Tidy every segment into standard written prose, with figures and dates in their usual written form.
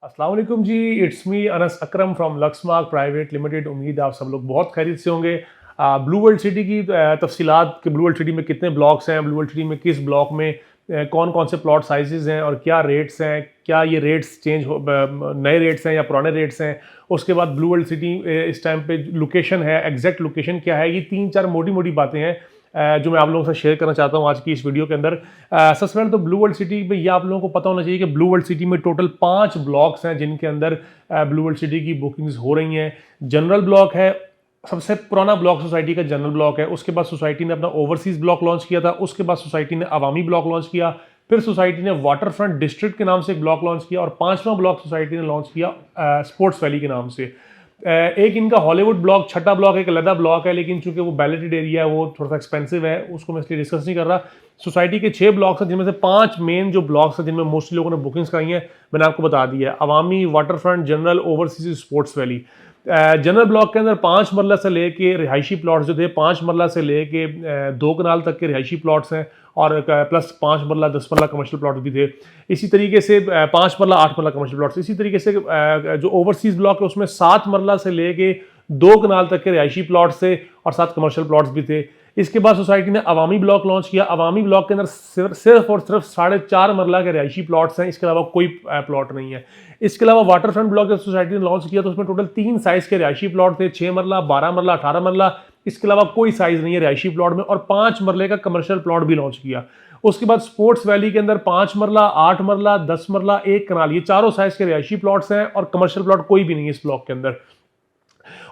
अस्सलाम वालेकुम जी, it's me Anas Akram from Lexmark private limited. उम्मीद है आप सब लोग बहुत खैरियत से होंगे। ब्लू वर्ल्ड सिटी की तफसीलात कि ब्लू वर्ल्ड सिटी में कितने ब्लॉक्स हैं, ब्लू वर्ल्ड सिटी में किस ब्लॉक में कौन कौन से प्लॉट साइजेस हैं और क्या रेट्स हैं, क्या ये रेट्स नए रेट्स हैं या पुराने रेट्स हैं। उसके बाद ब्लू वर्ल्ड सिटी इस टाइम पे लोकेशन है, एग्जैक्ट लोकेशन क्या है, ये 3-4 मोटी मोटी बातें हैं जो मैं आप लोगों से शेयर करना चाहता हूँ आज की इस वीडियो के अंदर। सबसे पहले तो ब्लू वर्ल्ड सिटी में ये आप लोगों को पता होना चाहिए कि ब्लू वर्ल्ड सिटी में टोटल 5 ब्लॉक्स हैं जिनके अंदर ब्लू वर्ल्ड सिटी की बुकिंग्स हो रही हैं। जनरल ब्लॉक है, सबसे पुराना ब्लॉक सोसाइटी का जनरल ब्लॉक है। उसके बाद सोसाइटी ने अपना ओवरसीज ब्लॉक लॉन्च किया था। उसके बाद सोसाइटी ने अवामी ब्लॉक लॉन्च किया। फिर सोसाइटी ने वाटर फ्रंट डिस्ट्रिक्ट के नाम से एक ब्लॉक लॉन्च किया और 5वां ब्लॉक सोसाइटी ने लॉन्च किया स्पोर्ट्स वैली के नाम से। एक इनका हॉलीवुड ब्लॉक, छठा ब्लॉक एक अलग ब्लॉक है, लेकिन चूंकि वो बैलेटेड एरिया है, वो थोड़ा सा एक्सपेंसिव है, उसको मैं इसलिए डिस्कस नहीं कर रहा। सोसाइटी के 6 ब्लॉक्स हैं जिनमें से 5 मेन जो ब्लॉक्स हैं जिनमें मोस्टली लोगों ने बुकिंग्स कराई हैं, मैंने आपको बता दिया है। Awami, water front, general, overseas, sports valley. General block के अंदर 5 मरला से लेके रिहायशी प्लॉट्स जो थे, 5 मरला से लेके 2 कनाल तक के रिहायशी प्लॉट्स हैं और प्लस 5 मरला 10 मरला कमर्शियल प्लॉट भी थे। इसी तरीके से 5 मरला 8 मरला कमर्शियल प्लॉट्स। इसी तरीके से जो ओवरसीज ब्लॉक है उसमें 7 मरला से लेके 2 कनाल तक के रिहायशी प्लॉट्स थे और 7 कमर्शियल प्लॉट्स भी थे। इसके बाद सोसाइटी ने अवामी ब्लॉक लॉन्च किया। अवामी ब्लॉक के अंदर सिर्फ और सिर्फ 4.5 मरला के रिहायशी प्लॉट्स हैं, इसके अलावा कोई प्लॉट नहीं है। इसके अलावा वाटर फ्रंट ब्लॉक जब सोसाइटी ने लॉन्च किया तो उसमें टोटल 3 साइज के रिहायशी प्लॉट थे, 6 मरला, 12 मरला, 18 मरला। इसके अलावा कोई साइज नहीं है रिहायशी प्लॉट में। और 5 मरले का कमर्शियल प्लॉट भी लॉन्च किया। उसके बाद स्पोर्ट्स वैली के अंदर 5 मरला, 8 मरला, 10 मरला, 1 कनाल, ये चारों साइज के रिहायशी प्लॉट्स हैं और कमर्शियल प्लॉट कोई भी नहीं है इस ब्लॉक के अंदर।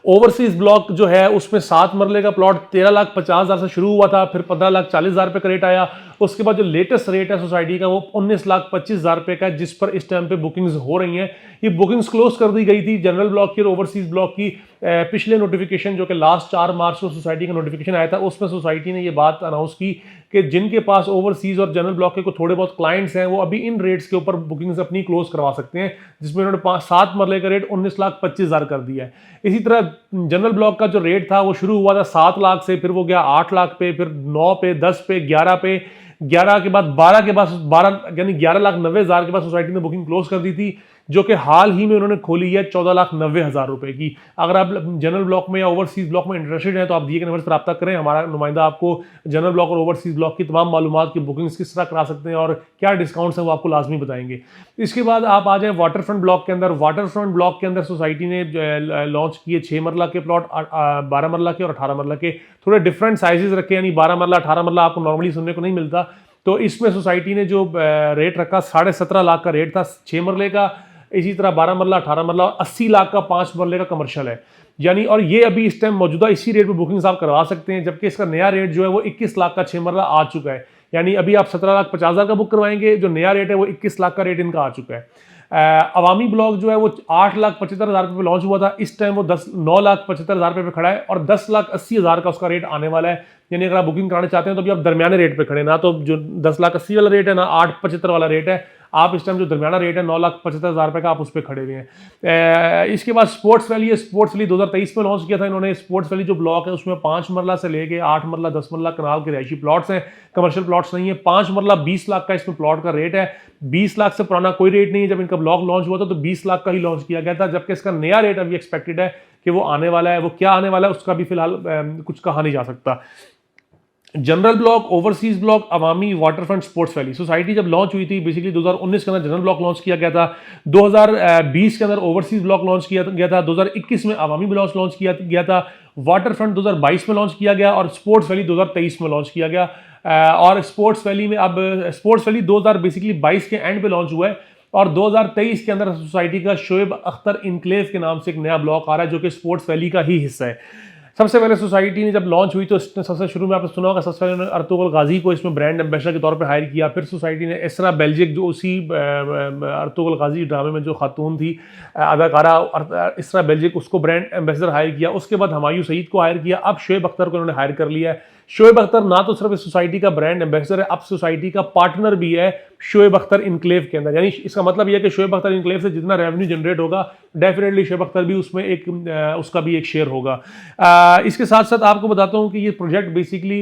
ओवरसीज ब्लॉक जो है उसमें 7 मरले का प्लॉट 13,50,000 से शुरू हुआ था, फिर 15,40,000 रुपये का रेट आया। उसके बाद जो लेटेस्ट रेट है सोसाइटी का वो 19,25,000 रुपये का है, जिस पर इस टाइम पे बुकिंग्स हो रही हैं। ये बुकिंग्स क्लोज कर दी गई थी जनरल ब्लॉक की और ओवरसीज ब्लॉक की। पिछले नोटिफिकेशन जो कि लास्ट 4 मार्च को सोसाइटी का नोटिफिकेशन आया था, उसमें सोसाइटी ने ये बात अनाउंस की कि जिनके पास ओवरसीज और जनरल ब्लॉक के को थोड़े बहुत क्लाइंट्स हैं वो अभी इन रेट्स के ऊपर बुकिंग्स अपनी क्लोज करवा सकते हैं, जिसमें उन्होंने 7 मरले का रेट 19,25,000 कर दिया है। इसी तरह जनरल ब्लॉक का जो रेट था वो शुरू हुआ था 7 लाख से, फिर वो गया 8 लाख पे, फिर 9 पे, 10 पे, 11 पे, 11 के बाद 12 के बाद 12 यानी 11,90,000 के बाद सोसाइटी ने बुकिंग क्लोज कर दी थी, जो कि हाल ही में उन्होंने खोली है 14,90,000 रुपए की। अगर आप जनरल ब्लॉक में या ओवरसीज ब्लॉक में इंटरेस्टेड हैं तो आप दिए गए नंबर पर रब्ता करें। हमारा नुमाइंदा आपको जनरल ब्लॉक और ओवरसीज ब्लॉक की तमाम मालूमात की बुकिंग्स किस तरह करा सकते हैं और क्या डिस्काउंट्स हैं वो आपको लाजमी बताएंगे। इसके बाद आप आ जाएं वाटर फ्रंट ब्लॉक के अंदर। वाटर फ्रंट ब्लॉक के अंदर सोसाइटी ने लॉन्च किए 6 मरला के प्लॉट, 12 मरला के और 18 मरला के। थोड़े डिफरेंट साइजेस रखे, यानी 12 मरला 18 मरला आपको नॉर्मली सुनने को नहीं मिलता। तो इसमें सोसाइटी ने जो रेट रखा 17.5 लाख का रेट था 6 मरले का। इसी तरह 12 मरला, 18 मरला और 80 लाख का 5 मरले का कमर्शियल है, यानी। और ये अभी इस टाइम मौजूदा इसी रेट पे बुकिंग्स आप करवा सकते हैं, जबकि इसका नया रेट जो है वो 21 लाख का 6 मरला आ चुका है। यानी अभी आप 17,50,000 का बुक करवाएंगे, जो नया रेट है वो 21 लाख का रेट इनका आ चुका है। अवामी ब्लॉक जो है वो 8,75,000 रुपये पे लॉन्च हुआ था, इस टाइम वो 9,75,000 रुपये पे खड़ा है और 10,80,000 का उसका रेट आने वाला है। यानी अगर आप बुकिंग कराना चाहते हैं तो अभी आप दरमियाने रेट पे खड़े, ना तो जो 10,80,000 वाला रेट है ना 8,75,000 वाला रेट है। आप इस टाइम जो दरमियाना रेट है 9,75,000 रुपये का, आप उस पर खड़े हुए हैं। इसके बाद स्पोर्ट्स वैली है। स्पोर्ट्स वैली 2023 में लॉन्च किया था इन्होंने। स्पोर्ट्स वैली जो ब्लॉक है उसमें 5 मरला से लेके 8 मरला, 10 मरला कनाल के रिहायशी प्लॉट्स हैं, कमर्शियल प्लॉट्स नहीं है। 5 मरला 20 लाख का इसमें प्लॉट का रेट है। 20 लाख से पुराना कोई रेट नहीं है। जब इनका ब्लॉक लॉन्च हुआ था तो 20 लाख का ही लॉन्च किया गया था, जबकि इसका नया रेट अभी एक्सपेक्टेड है कि वो आने वाला है। वो क्या आने वाला है उसका भी फिलहाल कुछ कहा नहीं जा सकता। जनरल ब्लॉक, ओवरसीज ब्लॉक, अवामी, वाटरफ्रंट, स्पोर्ट्स वैली। सोसाइटी जब लॉन्च हुई थी बेसिकली 2019 के अंदर जनरल ब्लॉक लॉन्च किया गया था, 2020 के अंदर ओवरसीज ब्लॉक लॉन्च किया गया था, 2021 में अवामी ब्लॉक लॉन्च किया गया था, वाटरफ्रंट 2022 में लॉन्च किया गया और स्पोर्ट्स वैली 2023 में लॉन्च किया गया। और स्पोर्ट्स वैली में अब स्पोर्ट्स वैली 2022 के एंड पे लॉन्च हुआ है और 2023 के अंदर सोसाइटी का शोएब अख्तर इनक्लेव के नाम से एक नया ब्लॉक आ रहा है, जो कि स्पोर्ट्स वैली का ही हिस्सा है। सबसे पहले सोसाइटी ने जब लॉन्च हुई तो सबसे शुरू में आपने सुना होगा, सबसे पहले अर्तुगरुल गाजी को इसमें ब्रांड एम्बेसडर के तौर पे हायर किया। फिर सोसाइटी ने इसरा बेल्जिक, जो उसी अर्तुगरुल गाजी ड्रामे में जो खातून थी अदाकारा इसरा बेल्जिक, उसको ब्रांड एम्बेसडर हायर किया। उसके बाद हुमायूं सईद को हायर किया। अब शोएब अख्तर को उन्होंने हायर कर लिया है। शोएब अख्तर ना तो सिर्फ इस सोसाइटी का ब्रांड एम्बेसडर है, अब सोसाइटी का पार्टनर भी है शोएब अख्तर इनक्लेव के अंदर। यानी इसका मतलब यह है कि शोएब अख्तर इनक्लेव से जितना रेवेन्यू जनरेट होगा डेफिनेटली शोएब अख्तर भी उसमें उसका भी एक शेयर होगा। इसके साथ साथ आपको बताता हूँ कि ये प्रोजेक्ट बेसिकली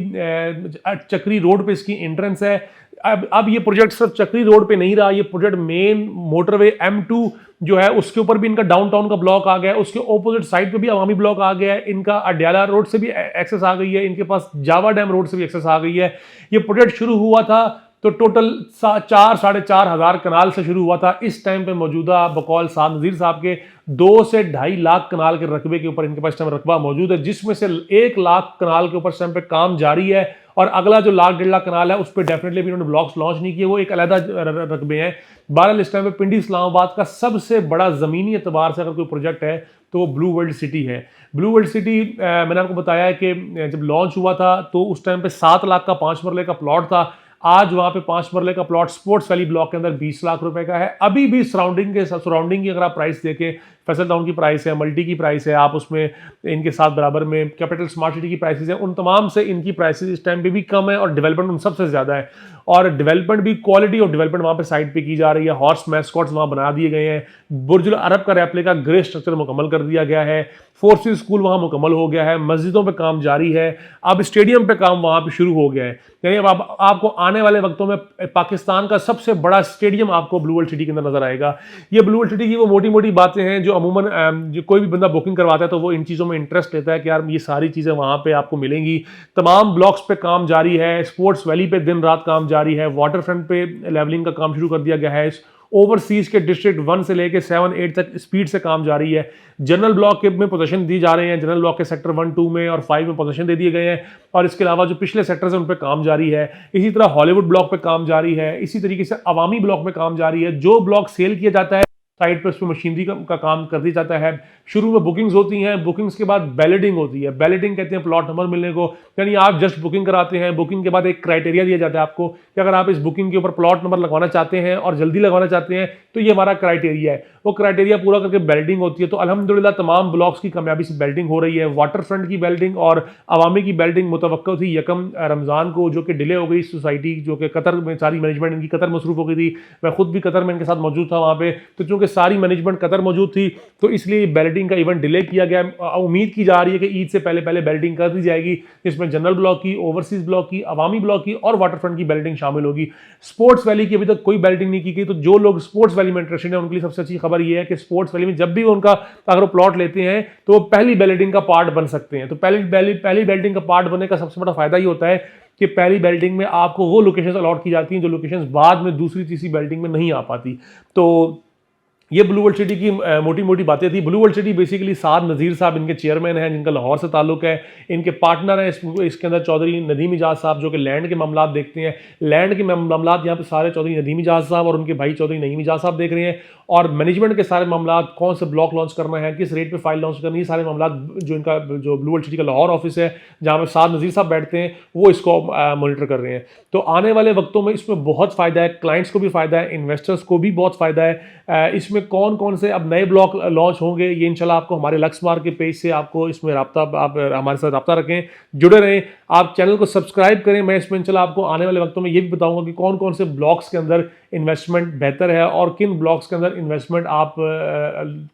चक्री रोड पे इसकी एंट्रेंस है। अब ये प्रोजेक्ट सिर्फ चक्री रोड पे नहीं रहा, ये प्रोजेक्ट मेन मोटरवे M2 जो है उसके ऊपर भी इनका डाउनटाउन का ब्लॉक आ गया है, उसके ऑपोजिट साइड पे भी अवामी ब्लॉक आ गया है, इनका अड्याला रोड से भी एक्सेस आ गई है, इनके पास जावा डैम रोड से भी एक्सेस आ गई है। ये प्रोजेक्ट शुरू हुआ था तो टोटल 4-4.5 कनाल से शुरू हुआ था। इस टाइम पे मौजूदा बकौल साद नज़ीर साहब के 2 से 2.5 लाख कनाल के रकबे के ऊपर इनके पास टाइम रकबा मौजूद है, जिसमें से 1 लाख कनाल के ऊपर टाइम पे काम जारी है, और अगला जो 1-1.5 लाख कनाल है उस पर डेफिनेटली भी उन्होंने ब्लॉक्स लॉन्च नहीं किए, वो एक अलग रकबे हैं। बहरहाल इस टाइम पे पिंडी इस्लामाबाद का सबसे बड़ा ज़मीनी एतबार से अगर कोई प्रोजेक्ट है तो वो ब्लू वर्ल्ड सिटी है। ब्लू वर्ल्ड सिटी मैंने आपको बताया है कि जब लॉन्च हुआ था तो उस टाइम पे 7 लाख का 5 मरले का प्लॉट था। आज वहां पे 5 मरले का प्लॉट स्पोर्ट्स वैली ब्लॉक के अंदर 20 लाख रुपए का है। अभी भी सराउंडिंग की अगर आप प्राइस देखें, फैसल टाउन की प्राइस है, मल्टी की प्राइस है, आप उसमें इनके साथ बराबर में कैपिटल स्मार्ट सिटी की प्राइसेस है, उन तमाम से इनकी प्राइसेस इस टाइम पे भी कम है और डेवलपमेंट उन सबसे ज़्यादा है। और डेवलपमेंट भी, क्वालिटी ऑफ डेवलपमेंट वहाँ पे साइड पे की जा रही है। हॉर्स मैस्कॉट्स वहाँ बना दिए गए हैं, बुर्ज अरब का रेप्लिका ग्रे स्ट्रक्चर मुकम्मल कर दिया गया है, फोर्सेस स्कूल वहाँ मुकम्मल हो गया है, मस्जिदों पे काम जारी है, अब स्टेडियम पे काम वहाँ पे शुरू हो गया है। यानी अब आपको आने वाले वक्तों में पाकिस्तान का सबसे बड़ा स्टेडियम आपको ब्लू वर्ल्ड सिटी के अंदर नजर आएगा। ये ब्लू वर्ल्ड सिटी की वो मोटी मोटी बातें हैं जो अमूमन जो कोई भी बंदा बुकिंग करवाता है तो वो इन चीज़ों में इंटरेस्ट लेता है कि यार ये सारी चीज़ें वहाँ पे आपको मिलेंगी। तमाम ब्लॉक्स पे काम जारी है, स्पोर्ट्स वैली पे दिन रात काम जारी है, वाटर फ्रंट पे लेवलिंग का काम शुरू कर दिया गया है, ओवरसीज के डिस्ट्रिक्ट 1 से लेके 7-8 तक स्पीड से काम जारी है। जनरल ब्लॉक के में पोजीशन दी जा रहे हैं, जनरल ब्लॉक के सेक्टर 1, 2 में और 5 में पोजीशन दे दिए गए हैं, और इसके अलावा जो पिछले सेक्टर्स हैं उन पे काम जारी है। इसी तरह हॉलीवुड ब्लॉक पे काम जारी है, इसी तरीके से अवामी ब्लॉक में काम जारी है। जो ब्लॉक सेल किया जाता है साइट पर उस पर मशीनरी का काम कर दिया जाता है। शुरू में बुकिंग्स होती हैं, बुकिंग्स के बाद बैलेटिंग होती है। बैलेटिंग कहते हैं प्लॉट नंबर मिलने को, यानी आप जस्ट बुकिंग कराते हैं, बुकिंग के बाद एक क्राइटेरिया दिया जाता है आपको कि अगर आप इस बुकिंग के ऊपर प्लॉट नंबर लगवाना चाहते हैं और जल्दी लगवाना चाहते हैं तो ये हमारा क्राइटेरिया है। वो क्राइटेरिया पूरा करके बैलेटिंग होती है। तो अल्हम्दुलिल्लाह तमाम ब्लॉक्स की कामयाबी से बैलेटिंग हो रही है। वाटर फ्रंट की बैलेटिंग और अवामी की बैलेटिंग मुतवक्को थी 1 रमज़ान को, जो कि डिले हो गई। सोसाइटी जो कि कतर में सारी मैनेजमेंट इनकी कतर मसरूफ हो गई थी, मैं खुद भी कतर में इनके साथ मौजूद था वहाँ पे, तो चूंकि सारी मैनेजमेंट कतर मौजूद थी तो इसलिए बैलेटिंग का इवेंट डिले किया गया। उम्मीद की जा रही है कि ईद से पहले पहले बैलेटिंग कर दी जाएगी, जिसमें जनरल ब्लॉक की, ओवरसीज ब्लॉक की, अवामी ब्लॉक की और वाटर फ्रंट की बैलेटिंग शामिल होगी। स्पोर्ट्स वैली की अभी तक कोई बैलेटिंग नहीं की गई, तो जो लोग स्पोर्ट्स वैली में इंटरेस्टेड है उनके लिए सबसे अच्छी खबर यह है कि स्पोर्ट्स वैली में जब भी उनका अगर वो प्लॉट लेते हैं तो वो पहली बैलेटिंग का पार्ट बन सकते हैं। तो पहली बैलेटिंग का पार्ट बनने का सबसे बड़ा फायदा ये होता है कि पहली बैलेटिंग में आपको वो लोकेशंस अलॉट की जाती हैं जो लोकेशंस बाद में दूसरी तीसरी बैलेटिंग में नहीं आ पाती। तो ये ब्लू वर्ल्ड सिटी की मोटी मोटी बातें थी। ब्लू वर्ल्ड सिटी बेसिकली साद नज़ीर साहब इनके चेयरमैन हैं, जिनका लाहौर से ताल्लुक है। इनके पार्टनर हैं इसके अंदर चौधरी नदीम इजाज साहब, जो कि लैंड के मामलात देखते हैं। लैंड के मामलात यहाँ पे सारे चौधरी नदीम इजाज साहब और उनके भाई चौधरी नईम इजाज साहब देख रहे हैं, और मैनेजमेंट के सारे मामलात, कौन से ब्लॉक लॉन्च करना है, किस रेट पे फाइल लॉन्च करनी है, सारे मामलात जो इनका जो ब्लू वर्ल्ड सिटी का लाहौर ऑफिस है जहाँ पे साद नज़ीर साहब बैठते हैं वो इसको मॉनिटर कर रहे हैं। तो आने वाले वक्तों में इसमें बहुत फ़ायदा है, क्लाइंट्स को भी फ़ायदा है, इन्वेस्टर्स को भी बहुत फ़ायदा है। इसमें कौन कौन से अब नए ब्लॉक लॉन्च होंगे ये इंशाल्लाह आपको हमारे लक्समार्क के पेज से आपको इसमें राब्ता, आप हमारे साथ राब्ता रखें, जुड़े रहें, आप चैनल को सब्सक्राइब करें। मैं इसमें इंशाल्लाह आपको आने वाले वक्तों में ये भी बताऊंगा कि कौन कौन से ब्लॉक्स के अंदर इन्वेस्टमेंट बेहतर है और किन ब्लॉक्स के अंदर इन्वेस्टमेंट आप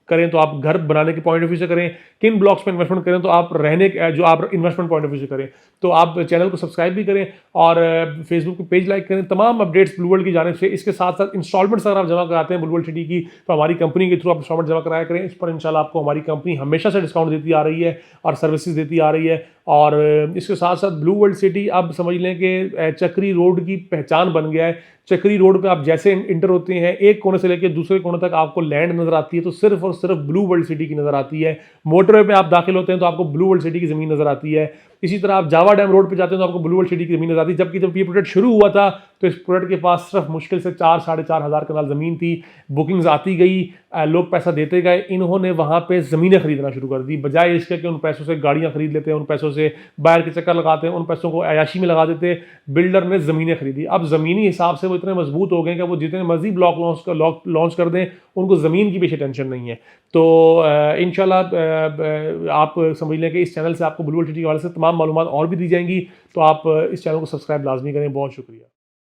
करें तो आप घर बनाने के पॉइंट ऑफ व्यू से करें, किन ब्लॉक्स में इन्वेस्टमेंट करें तो आप रहने जो आप इन्वेस्टमेंट पॉइंट ऑफ व्यू से करें। तो आप चैनल को सब्सक्राइब भी करें और फेसबुक पे पेज लाइक करें। तमाम अपडेट्स ब्लू वर्ल्ड की जानिब से, इसके साथ साथ इंस्टॉलमेंट्स अगर आप जमा कराते हैं ब्लू वर्ल्ड सिटी की तो हमारी कंपनी के थ्रू आप इंस्टॉलमेंट जमा कराया करें। इस पर इंशाल्लाह आपको हमारी कंपनी हमेशा से डिस्काउंट देती आ रही है और सर्विसेज देती आ रही है। और इसके साथ साथ ब्लू वर्ल्ड सिटी अब समझ लें कि चक्री रोड की पहचान बन गया है। चक्री रोड पे आप जैसे इंटर होते हैं, एक कोने से लेकर दूसरे कोने तक आपको लैंड नजर आती है तो सिर्फ और सिर्फ ब्लू वर्ल्ड सिटी की नजर आती है। मोटरवे पे आप दाखिल होते हैं तो आपको ब्लू वर्ल्ड सिटी की जमीन नजर आती है। इसी तरह आप जावा डैम रोड पे जाते हैं तो आपको ब्लू वर्ल्ड सिटी की जमीन नजर आती है। जबकि जब ये प्रोजेक्ट शुरू हुआ था तो इस प्रोजेक्ट के पास सिर्फ मुश्किल से 4-4.5 हज़ार कनाल ज़मीन थी। बुकिंग्स आती गई, लोग पैसा देते गए, इन्होंने वहाँ पे ज़मीनें खरीदना शुरू कर दी। बजाय इसके कि उन पैसों से गाड़ियाँ खरीद लेते हैं, उन पैसों से बाहर के चक्कर लगाते हैं, उन पैसों को अयाशी में लगा देते, बिल्डर ने ज़मीनें खरीदी। अब ज़मीनी हिसाब से वो इतने मजबूत हो गए कि वो जितने मर्जी ब्लॉक लॉन्च कर दें उनको ज़मीन की पीछे टेंशन नहीं है। तो इंशाल्लाह आप समझ लें कि इस चैनल से आपको ब्लू वर्ल्ड सिटी के हवाले से तमाम मालूमात और भी दी जाएंगी। तो आप इस चैनल को सब्सक्राइब लाजमी करें। बहुत शुक्रिया।